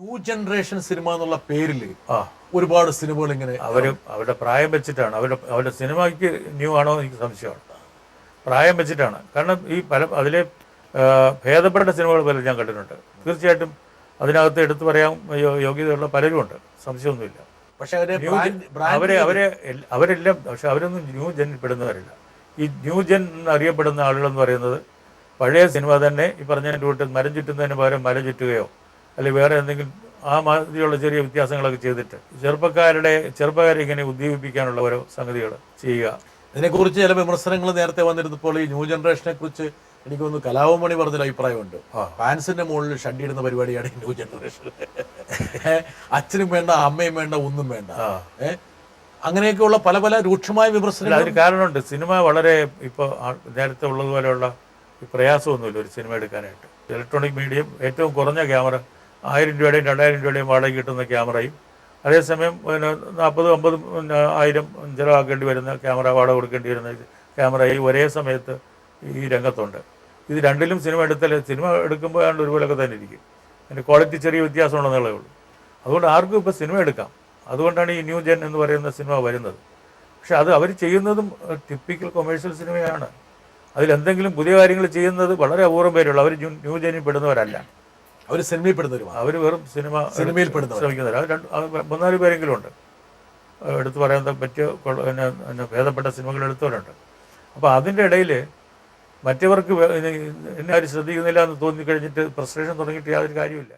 New generation cinema എന്നുള്ള പേരിൽ ഒരുപാട് സിനിമകൾ ഇങ്ങനെ അവരുടെ പ്രായം വെച്ചിട്ടാണ് അവരുടെ സിനിമയ്ക്ക് ന്യൂ ആണോ എനിക്ക് സംശയമാണ്. പ്രായം വെച്ചിട്ടാണ്. കാരണം ഈ അതിലെ ഭേദപ്പെട്ട സിനിമകൾ പലരും ഞാൻ കണ്ടിട്ടുണ്ട്. തീർച്ചയായിട്ടും അതിനകത്ത് എടുത്തു പറയാൻ യോഗ്യതയുള്ള പലരും ഉണ്ട്, സംശയമൊന്നുമില്ല. പക്ഷെ അവരെല്ലാം പക്ഷെ അവരൊന്നും ന്യൂ ജെന്നിൽ പെടുന്നവരല്ല. ഈ ന്യൂ ജെൻ എന്നറിയപ്പെടുന്ന ആളുകളെന്ന് പറയുന്നത് പഴയ സിനിമ തന്നെ ഈ പറഞ്ഞതിൻ്റെ കൂട്ട് മരം ചുറ്റുന്നതിന് പകരം മല ചുറ്റുകയോ അല്ലെങ്കിൽ വേറെ എന്തെങ്കിലും ആ മാതിരിയുള്ള ചെറിയ വ്യത്യാസങ്ങളൊക്കെ ചെയ്തിട്ട് ചെറുപ്പക്കാരെ ഇങ്ങനെ ഉദ്ദീപിപ്പിക്കാനുള്ള ഓരോ സംഗതികൾ ചെയ്യുക. ഇതിനെക്കുറിച്ച് ചില വിമർശനങ്ങൾ നേരത്തെ വന്നിരുന്നപ്പോൾ ഈ ന്യൂ ജനറേഷനെ കുറിച്ച് എനിക്ക് തോന്നുന്നു കലാഭവമണി പറഞ്ഞൊരു അഭിപ്രായമുണ്ട്. ഫാൻസിന്റെ മുകളിൽ ഷഡിയിടുന്ന പരിപാടിയാണ് ഈ ന്യൂ ജനറേഷൻ. അച്ഛനും വേണ്ട, അമ്മയും വേണ്ട, ഒന്നും വേണ്ട. അങ്ങനെയൊക്കെയുള്ള പല പല രൂക്ഷമായ വിമർശനങ്ങൾ. അതിന് കാരണമുണ്ട്. സിനിമ വളരെ ഇപ്പോൾ നേരത്തെ ഉള്ളതുപോലെയുള്ള പ്രയാസമൊന്നുമില്ല ഒരു സിനിമ എടുക്കാനായിട്ട്. ഇലക്ട്രോണിക് മീഡിയം ഏറ്റവും കുറഞ്ഞ ക്യാമറ 1000 രൂപയുടെയും 2000 രൂപയുടെയും വാടക കിട്ടുന്ന ക്യാമറയും അതേസമയം 40-50-1000 ചിലവാക്കേണ്ടി വരുന്ന ക്യാമറ വാടക കൊടുക്കേണ്ടി വരുന്ന ക്യാമറയും ഒരേ സമയത്ത് ഈ രംഗത്തുണ്ട്. ഇത് രണ്ടിലും സിനിമ എടുക്കുമ്പോൾ ഒരുപോലൊക്കെ തന്നെ ഇരിക്കും. അതിൻ്റെ ക്വാളിറ്റി ചെറിയ വ്യത്യാസമുണ്ടെന്നുള്ളതേ ഉള്ളൂ. അതുകൊണ്ട് ആർക്കും ഇപ്പോൾ സിനിമ എടുക്കാം. അതുകൊണ്ടാണ് ഈ ന്യൂ ജെൻ എന്ന് പറയുന്ന സിനിമ വരുന്നത്. പക്ഷെ അത് അവർ ചെയ്യുന്നതും ടിപ്പിക്കൽ കൊമേഴ്ഷ്യൽ സിനിമയാണ്. അതിലെന്തെങ്കിലും പുതിയ കാര്യങ്ങൾ ചെയ്യുന്നത് വളരെ അപൂർവം പേരുള്ളൂ. Our new Jenil പെടുന്നവരല്ല. അവർ സിനിമയിൽ പെടുന്നവരും. അവർ വെറും സിനിമയിൽ ശ്രമിക്കുന്നവർ. അത് 3-4 പേരെങ്കിലും ഉണ്ട് എടുത്തു പറയാൻ പറ്റിയ ഭേദപ്പെട്ട സിനിമകൾ എടുത്തവരുണ്ട്. അപ്പോൾ അതിൻ്റെ ഇടയിൽ മറ്റവർക്ക് എന്നെ ആരും ശ്രദ്ധിക്കുന്നില്ല എന്ന് തോന്നിക്കഴിഞ്ഞിട്ട് ഫ്രസ്ട്രേഷൻ തുടങ്ങിയിട്ട് യാതൊരു കാര്യമില്ല.